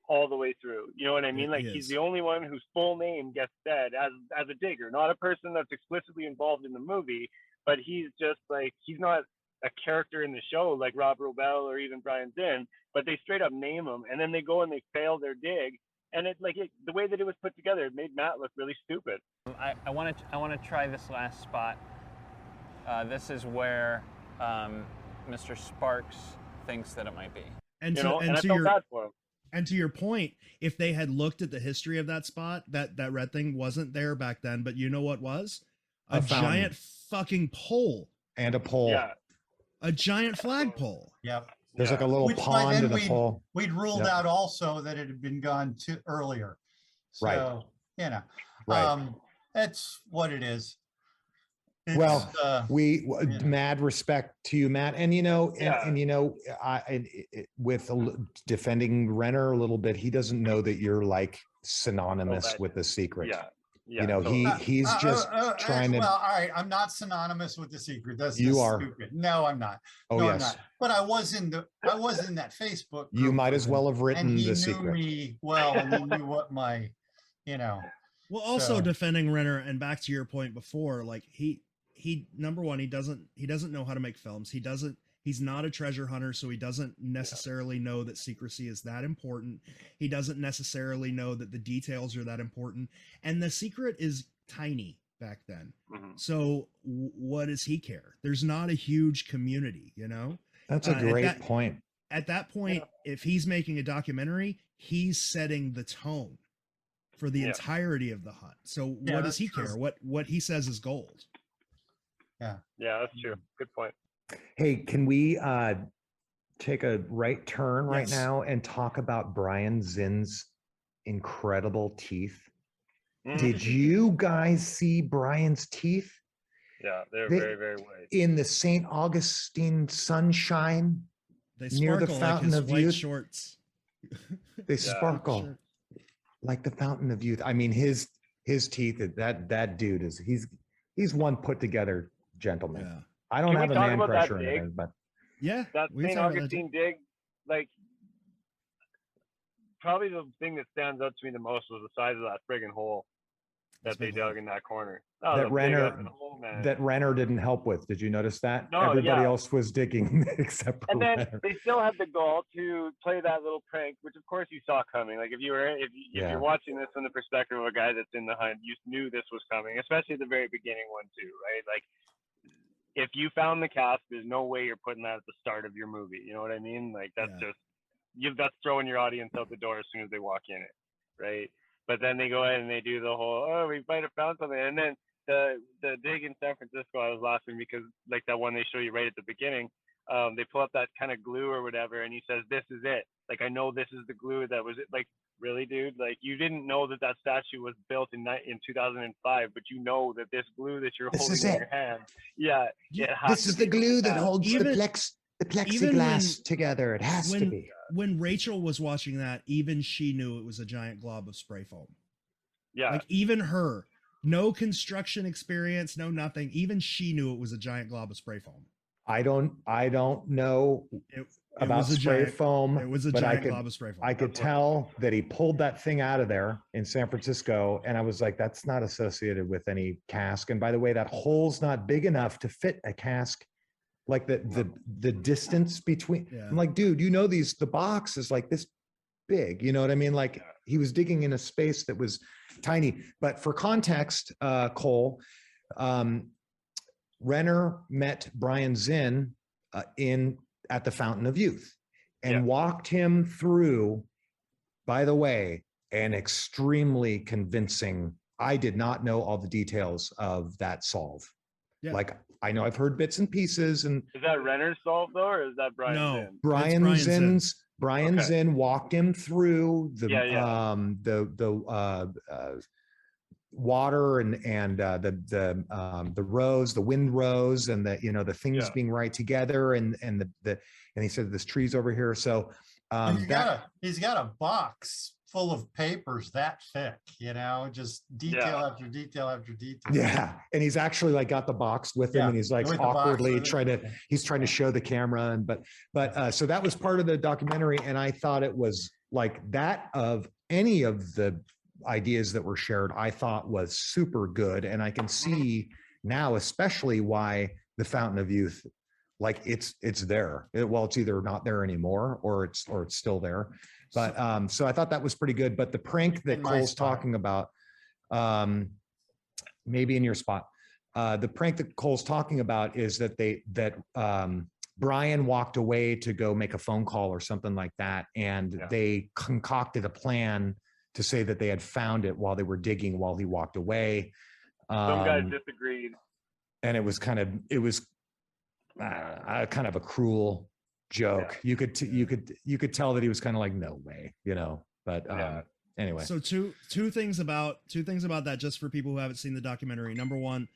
all the way through. You know what I mean? Like he's the only one whose full name gets said as a digger, not a person that's explicitly involved in the movie, but he's just like, he's not a character in the show like Rob Robel or even Brian Zinn, but they straight up name him, and then they go and they fail their dig. And the way that it was put together, it made Matt look really stupid. I want to try this last spot. This is where Mr. Sparks thinks that it might be. And I felt bad for him. And to your point, if they had looked at the history of that spot, that red thing wasn't there back then, but you know what was? A giant fucking pole. And a pole. Yeah. A giant flagpole. Yep. There's like a little pond in the pole. We'd ruled out also that it had been gone to earlier. So, you know, that's what it is. It's, well, mad respect to you, Matt. And, you know, and you know, with defending Renner a little bit, he doesn't know that you're like synonymous with The Secret. Yeah. You know, he's just trying to. Well, all right, I'm not synonymous with The Secret. That's you are. Stupid. No, I'm not. Oh, no, yes. I'm not. But I was in that Facebook group. You might as well have written The Secret. And he knew me well, and he knew what my, you know. Well, also defending Renner, and back to your point before, like he number one, he doesn't know how to make films. He's not a treasure hunter, so he doesn't necessarily know that secrecy is that important. He doesn't necessarily know that the details are that important. And The Secret is tiny back then. Mm-hmm. So what does he care? There's not a huge community, you know? That's a great point. At that point, if he's making a documentary, he's setting the tone for the entirety of the hunt. So what does he care? What he says is gold. Yeah, that's true. Good point. Hey, can we take a right turn right now and talk about Bryan Zinn's incredible teeth? Did you guys see Bryan's teeth? Yeah, they're very, very white. In the St. Augustine sunshine, they near the Fountain like of Youth. Shorts. They sparkle like the Fountain of Youth. I mean, his teeth. That dude he's one put together gentleman. Yeah. I don't have a man crush or anything, but that St. Augustine dig, like probably the thing that stands out to me the most was the size of that friggin' hole that they dug in that corner. Oh, that Renner didn't help with. Did you notice that? No, everybody else was digging except for And then Renner. they still had the gall to play that little prank, which of course you saw coming. Like if you're watching this from the perspective of a guy that's in the hunt, you knew this was coming, especially the very beginning one too, right? Like if you found the cast, there's no way you're putting that at the start of your movie. You know what I mean? Like that's that's throwing your audience out the door as soon as they walk in it, right? But then they go ahead and they do the whole, we might have found something. And then the dig in San Francisco, I was laughing because like that one they show you right at the beginning, they pull up that kind of glue or whatever, and he says, "This is it. Like I know this is the glue that was it." Like really, dude? Like you didn't know that statue was built in 2005, but you know that this glue that you're holding in your hand, this is the glue that holds the plexiglass together. It has to be. When Rachel was watching that, even she knew it was a giant glob of spray foam. Yeah. Like even her, no construction experience, no nothing. Even she knew it was a giant glob of spray foam. I don't know about spray foam. It was a giant glob of spray foam. I could tell that he pulled that thing out of there in San Francisco, and I was like, that's not associated with any cask. And by the way, that hole's not big enough to fit a cask like the distance between. Yeah. I'm like, dude, the box is like this big, you know what I mean? Like he was digging in a space that was tiny. But for context, Cole, Renner met Bryon Zinn at the Fountain of Youth and walked him through, by the way, an extremely convincing. I did not know all the details of that solve. Yeah. Like I know I've heard bits and pieces. And is that Renner's solve though, or is that Bryon Zinn? Bryon Zinn's. Bryon Zinn walked him through the water and the rows, the wind rows, and the things being right together, and he said this tree's over here. So he's got a box full of papers that thick, just detail after detail after detail. Yeah, and he's actually like got the box with him, and he's like awkwardly trying to show the camera, but so that was part of the documentary, and I thought it was like that of any of the ideas that were shared, I thought was super good, and I can see now especially why the Fountain of Youth, like it's there. It's either not there anymore or it's still there. But so I thought that was pretty good. But the prank that Cole's talking about, maybe in your spot, the prank that Cole's talking about is that Bryon walked away to go make a phone call or something like that, and they concocted a plan to say that they had found it while they were digging while he walked away. Some guys disagreed, and it was kind of a cruel joke. You could tell that he was kind of like, no way, but anyway. So two things about that, just for people who haven't seen the documentary. Number one,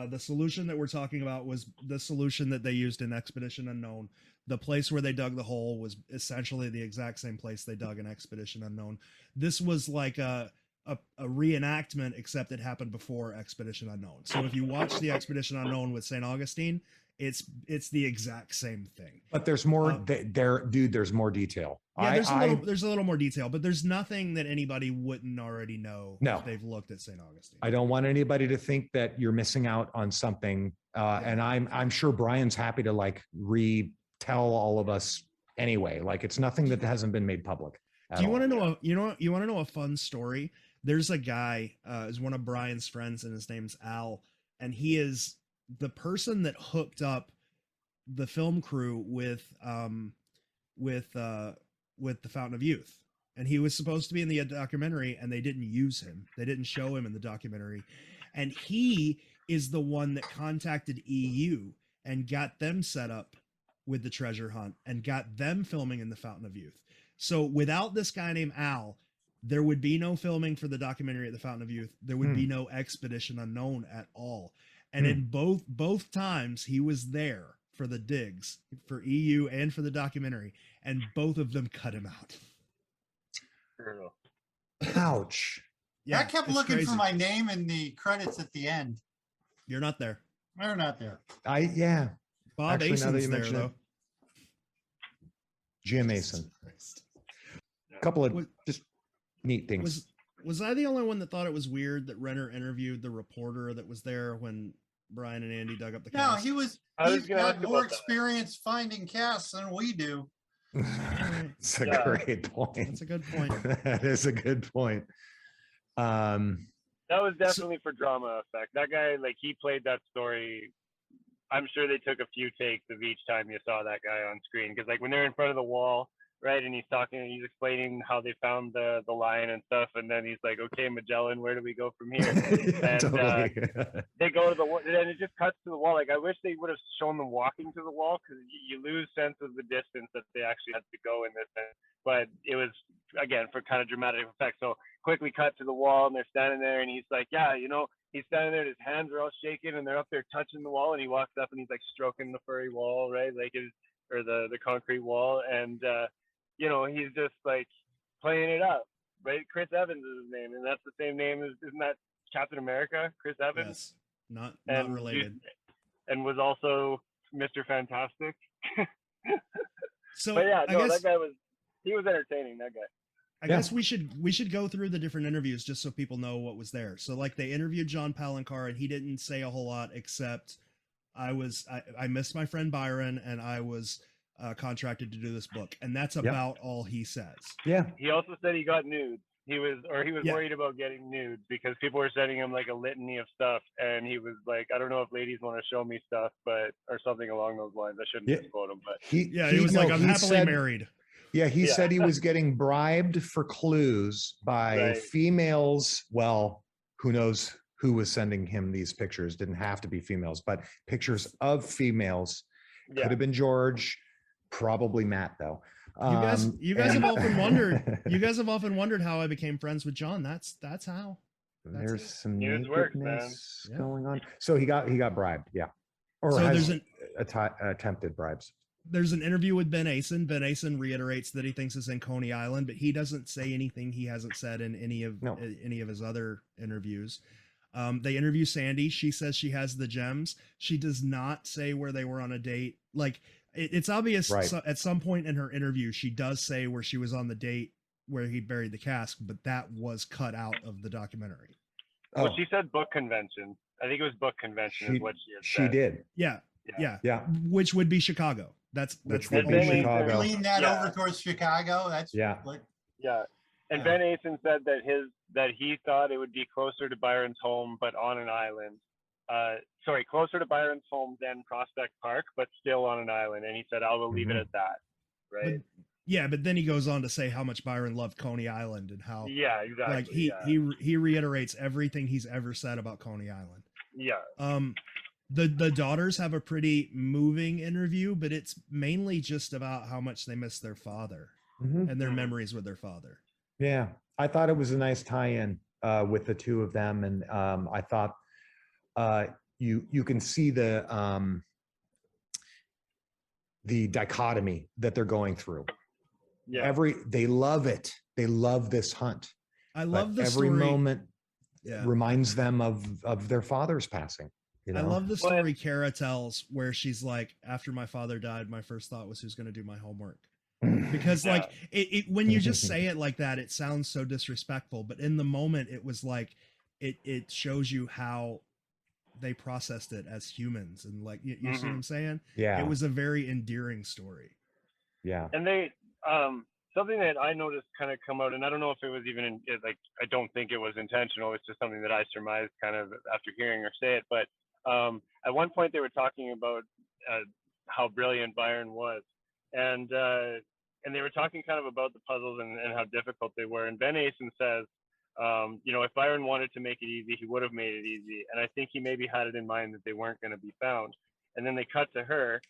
the solution that we're talking about was the solution that they used in Expedition Unknown. The place where they dug the hole was essentially the exact same place they dug in Expedition Unknown. This was like a reenactment, except it happened before Expedition Unknown. So if you watch the Expedition Unknown with St. Augustine, it's the exact same thing. But there's more there's more detail. Yeah, there's a little more detail, but there's nothing that anybody wouldn't already know if they've looked at St. Augustine. I don't want anybody to think that you're missing out on something. And I'm sure Brian's happy to like retell all of us anyway. Like it's nothing that hasn't been made public. Do you want to know you want to know a fun story? There's a guy, is one of Brian's friends, and his name's Al, and he is the person that hooked up the film crew with the Fountain of Youth. And he was supposed to be in the documentary, and they didn't use him. They didn't show him in the documentary. And he is the one that contacted EU and got them set up with the treasure hunt and got them filming in the Fountain of Youth. So without this guy named Al, there would be no filming for the documentary at the Fountain of Youth. There would be no Expedition Unknown at all. And in both times, he was there for the digs, for EU and for the documentary, and both of them cut him out. Ouch. Yeah, I kept looking for my name in the credits at the end. You're not there. We're not there. Bob Ason's there, though. Jim Ason. A couple of just neat things. Was I the only one that thought it was weird that Renner interviewed the reporter that was there when Bryon and Andy dug up the cast? No, he's got more experience finding casts than we do. That's a great point. That's a good point. That is a good point. That was definitely for drama effect. That guy, like, he played that story. I'm sure they took a few takes of each time you saw that guy on screen, because like when they're in front of the wall, right, and he's explaining how they found the lion and stuff, and then he's like, okay, Magellan, where do we go from here? And Totally. they go to the wall, and it just cuts to the wall. Like, I wish they would have shown them walking to the wall, because you lose sense of the distance that they actually had to go in this thing. But it was, again, for kind of dramatic effect. So quickly cut to the wall, and they're standing there, and he's like, yeah, he's standing there, and his hands are all shaking, and they're up there touching the wall, and he walks up and he's like stroking the furry wall, right, like the concrete wall, and he's just like playing it up, right? Chris Evans is his name, and that's the same name as, isn't that Captain America, Chris Evans? Yes, not related. And was also Mr. Fantastic. So, but yeah, no, that guy was entertaining, that guy. I guess we should go through the different interviews just so people know what was there. So like they interviewed John Palancar, and he didn't say a whole lot except I missed my friend Byron, and I was contracted to do this book, and that's about all he says. Yeah. He also said he got nudes. He was Yeah. worried about getting nudes because people were sending him like a litany of stuff, and he was like, I don't know if ladies want to show me stuff, but or something along those lines. I shouldn't misquote him, but he was like, I'm happily married. Yeah, he said he was getting bribed for clues by females. Well, who knows who was sending him these pictures? Didn't have to be females, but pictures of females. Could have been George, probably Matt though. You guys have often wondered. You guys have often wondered how I became friends with John. That's how. There's some News works, man. going on. So he got bribed, or so has there's attempted bribes. There's an interview with Ben Asen. Ben Asen reiterates that he thinks it's in Coney Island, but he doesn't say anything he hasn't said in any of his other interviews. They interview Sandy. She says she has the gems. She does not say where they were on a date. Like it's obvious at some point in her interview, she does say where she was on the date where he buried the cask, but that was cut out of the documentary. Well, she said book convention. I think it was book convention is what she had said. She did. Yeah. Which would be Chicago. That's which would be Chicago. Lean that over towards Chicago. That's And Ben Asen said that he thought it would be closer to Byron's home, but on an island. Closer to Byron's home than Prospect Park, but still on an island. And he said, I will leave it at that. Right. But then he goes on to say how much Byron loved Coney Island and how exactly. Like he reiterates everything he's ever said about Coney Island. Yeah. The daughters have a pretty moving interview, but it's mainly just about how much they miss their father and their memories with their father. Yeah, I thought it was a nice tie-in with the two of them, and I thought you can see the dichotomy that they're going through. Yeah, they love it. They love this hunt. I love the every story. moment reminds them of their father's passing. You know? I love the story Kara tells where she's like, after my father died, my first thought was who's going to do my homework. Because like when you just say it like that, it sounds so disrespectful. But in the moment, it was like, it shows you how they processed it as humans. And like, you see what I'm saying? Yeah. It was a very endearing story. Yeah. And they, something that I noticed kind of come out, and I don't know if it was even I don't think it was intentional. It's just something that I surmised kind of after hearing her say it. But at one point they were talking about how brilliant Byron was, and they were talking kind of about the puzzles and how difficult they were. And Ben Asen says, if Byron wanted to make it easy, he would have made it easy. And I think he maybe had it in mind that they weren't going to be found. And then they cut to her,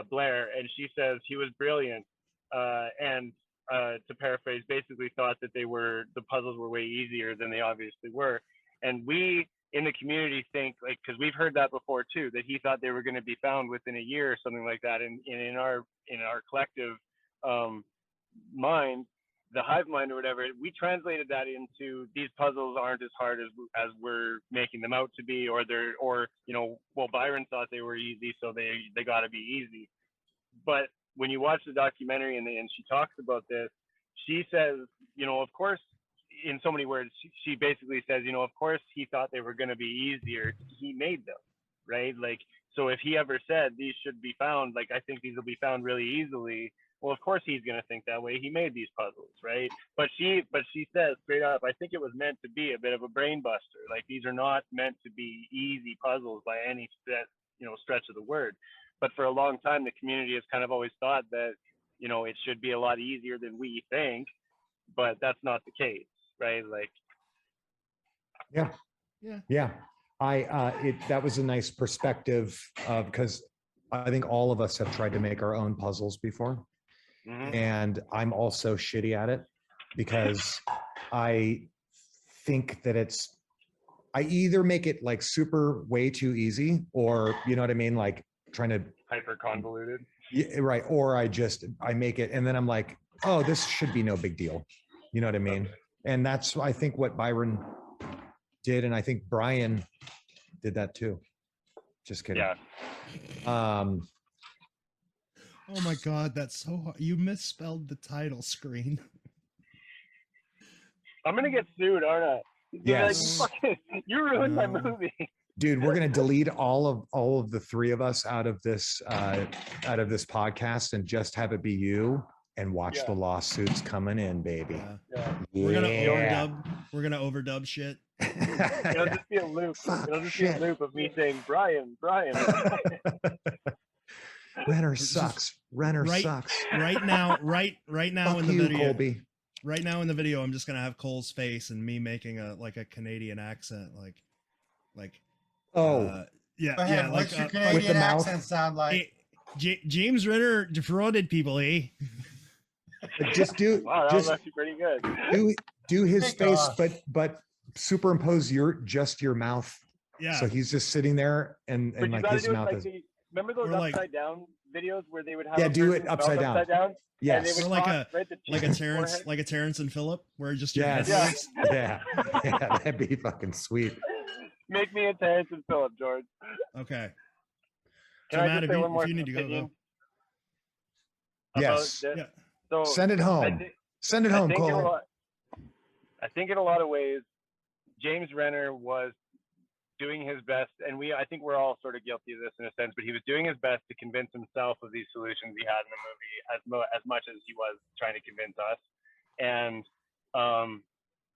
Blair, and she says he was brilliant, and to paraphrase, basically thought that the puzzles were way easier than they obviously were. And we in the community think, like, because we've heard that before too, that he thought they were going to be found within a year or something like that. And in our collective mind, the hive mind or whatever, we translated that into these puzzles aren't as hard as we're making them out to be, or Byron thought they were easy, so they got to be easy. But when you watch the documentary and she talks about this, she says, of course, in so many words, she basically says, of course he thought they were going to be easier. He made them, right? Like, so if he ever said these should be found, like, I think these will be found really easily, well, of course he's going to think that way. He made these puzzles, right? But she says straight up, I think it was meant to be a bit of a brain buster. Like, these are not meant to be easy puzzles by any stretch of the word. But for a long time, the community has kind of always thought that, it should be a lot easier than we think, but that's not the case, right? Like, yeah. That was a nice perspective because I think all of us have tried to make our own puzzles before. And I'm also shitty at it because I think that I either make it like super way too easy, or, you know what I mean? Like trying to hyper convoluted. Yeah, right. Or I make it and then I'm like, oh, this should be no big deal. You know what I mean? And that's, I think, what Byron did. And I think Bryon did that too. Just kidding. Yeah. Oh my God, that's so hard. You misspelled the title screen. I'm going to get sued, aren't I? Yes. Like, you ruined my movie. Dude, we're gonna delete all of the three of us out of this podcast and just have it be you and watch the lawsuits coming in, baby. We're gonna overdub. We're gonna overdub shit. It'll just be a loop. It'll just be a loop of me saying Bryon. Renner sucks. Renner sucks. Right now Fuck in the you, video. Colby. Right now in the video, I'm just gonna have Cole's face and me making a Canadian accent, like. Yeah. Go ahead, what's your Canadian accent sound like? Hey, James Renner defrauded people, eh? Just do. Wow, that was actually pretty good. Do his face, but superimpose your mouth. Yeah. So he's just sitting there and like his mouth is. Remember those upside down videos where they would have? Yeah, do it upside down. Yes. Or like a Terrence and Phillip, where just your head yes. Yeah, that'd be fucking sweet. Make me a Terrence and Phillip, George. Okay. Can I just say one more if you need to opinion? Go. Yes. Yeah. So send it home. Send it home, Cole. I think in a lot of ways, James Renner was doing his best, and I think we're all sort of guilty of this in a sense, but he was doing his best to convince himself of these solutions he had in the movie as much as he was trying to convince us. And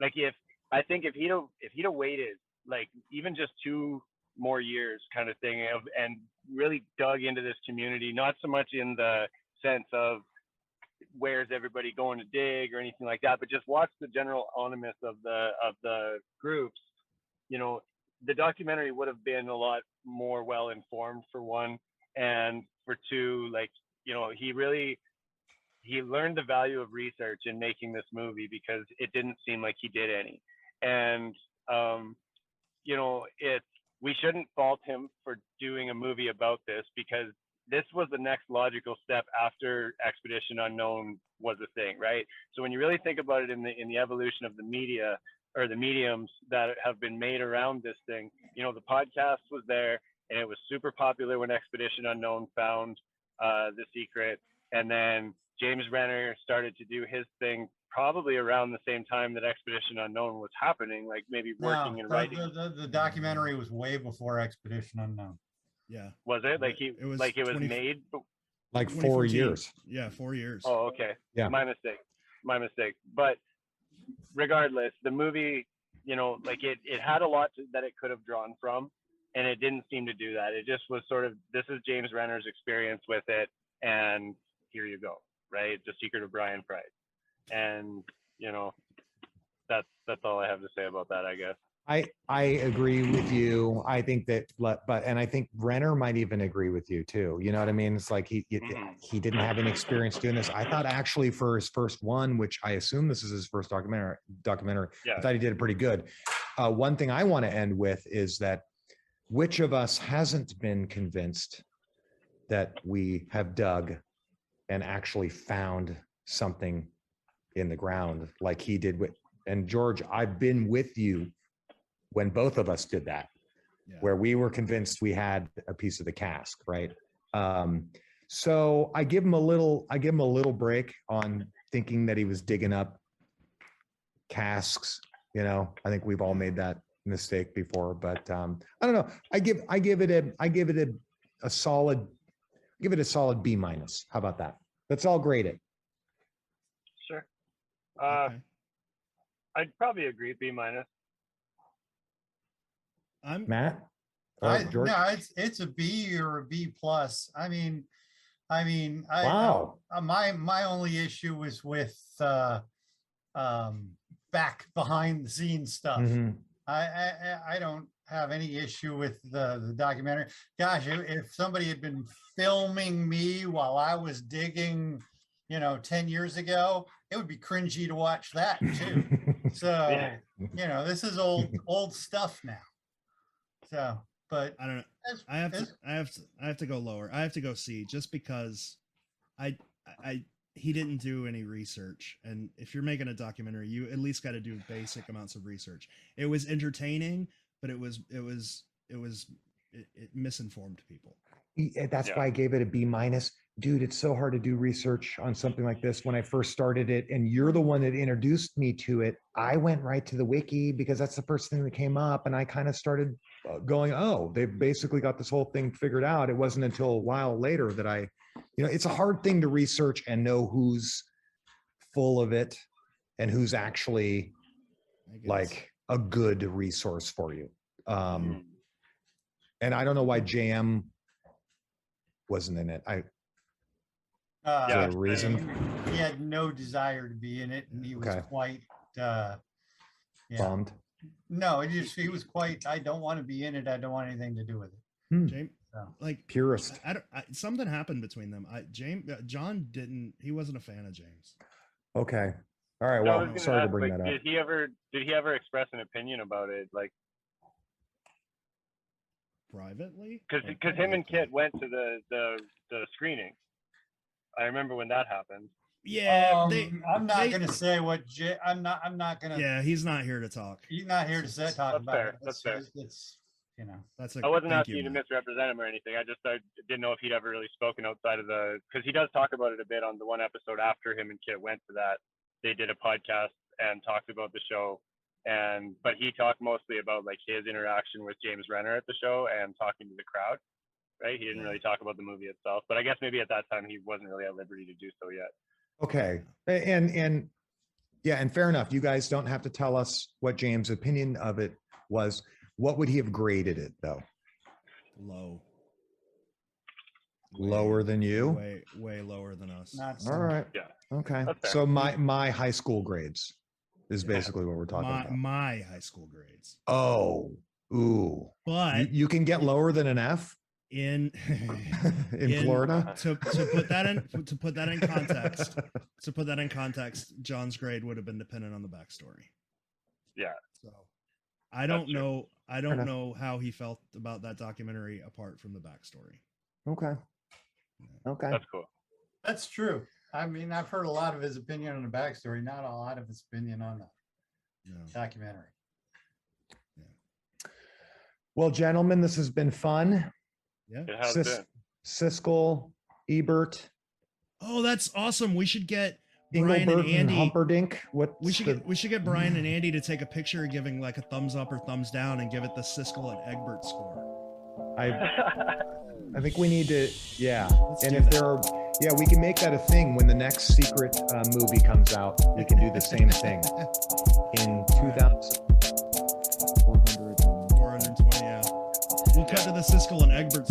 if he'd have waited like even just 2 more years kind of thing and really dug into this community, not so much in the sense of where's everybody going to dig or anything like that, but just watch the general animus of the groups, the documentary would have been a lot more well informed, for one, and for two, he learned the value of research in making this movie, because it didn't seem like he did any. And we shouldn't fault him for doing a movie about this, because this was the next logical step after Expedition Unknown was a thing, right? So when you really think about it in the evolution of the media or the mediums that have been made around this thing, the podcast was there, and it was super popular when Expedition Unknown found The Secret, and then James Renner started to do his thing probably around the same time that Expedition Unknown was happening, like maybe working and writing. The documentary was way before Expedition Unknown. Yeah. Was it? It was made like 4 years. Yeah, 4 years. Oh, okay. Yeah. My mistake. But regardless, the movie, it had a lot that it could have drawn from, and it didn't seem to do that. It just was sort of, this is James Renner's experience with it, and here you go, right? The Secret of Byron Preiss. And that's all I have to say about that, I guess. I agree with you. I think that, and I think Renner might even agree with you too. You know what I mean? It's like he didn't have any experience doing this. I thought actually for his first one, which I assume this is his first documentary, yeah. I thought he did it pretty good. One thing I want to end with is that which of us hasn't been convinced that we have dug and actually found something in the ground like he did and George, I've been with you when both of us did that, where we were convinced we had a piece of the cask, right? So I give him a little break on thinking that he was digging up casks. I think we've all made that mistake before, but I don't know. I give it a solid B-. How about that? Let's all grade it. Sure. Okay. I'd probably agree B-. I'm Matt. George? No, it's a B or a B+. Wow. My only issue was with back behind the scenes stuff. Mm-hmm. I don't have any issue with the documentary. Gosh, if somebody had been filming me while I was digging, 10 years ago, it would be cringy to watch that too. So, this is old stuff now. So, but I don't know. I have to go lower. I have to go C, just because he didn't do any research. And if you're making a documentary, you at least got to do basic amounts of research. It was entertaining, but it misinformed people. That's Yeah. why I gave it a B minus. Dude, it's so hard to do research on something like this when I first started it, and you're the one that introduced me to it. I went right to the wiki because that's the first thing that came up, and I kind of started going, oh, they've basically got this whole thing figured out. It wasn't until a while later that I, it's a hard thing to research and know who's full of it and who's actually like a good resource for you. And I don't know why JM wasn't in it. Is there a reason? He had no desire to be in it, and he was quite bummed. No, he was quite. I don't want to be in it. I don't want anything to do with it. James, like purist. Something happened between them. John didn't. He wasn't a fan of James. Okay. All right. Well, sorry to bring that up. Did he ever express an opinion about it? Like privately? Because him and Kit went to the screening. I remember when that happened. Yeah, I'm not going to say what I'm not going to. Yeah, he's not here to talk. He's not here to talk about it. That's fair. It's I wasn't asking you to misrepresent him or anything. I didn't know if he'd ever really spoken outside of because he does talk about it a bit on the one episode after him and Kit went to that. They did a podcast and talked about the show, but he talked mostly about like his interaction with James Renner at the show and talking to the crowd. Right? He didn't really talk about the movie itself, but I guess maybe at that time he wasn't really at liberty to do so yet. Okay. And fair enough. You guys don't have to tell us what James' opinion of it was. What would he have graded it though? Low. Lower than you? Way lower than us. All right. Yeah. Okay. So my high school grades is basically what we're talking about. My high school grades. Oh. Ooh. But you can get lower than an F? In Florida, to put that in context, John's grade would have been dependent on the backstory. Yeah. So I don't know how he felt about that documentary apart from the backstory. Okay. That's cool. That's true. I mean, I've heard a lot of his opinion on the backstory, not a lot of his opinion on the documentary. Yeah. Well, gentlemen, this has been fun. Yeah. It has been. Siskel, Ebert. Oh, that's awesome. We should get Bryon Engelbert and Andy. Humperdinck. We should get Bryon and Andy to take a picture giving like a thumbs up or thumbs down and give it the Siskel and Egbert score. I think we need to, and if there are, we can make that a thing when the next Secret movie comes out. We can do the same thing in 2000. 420, yeah. We'll cut to the Siskel and Egbert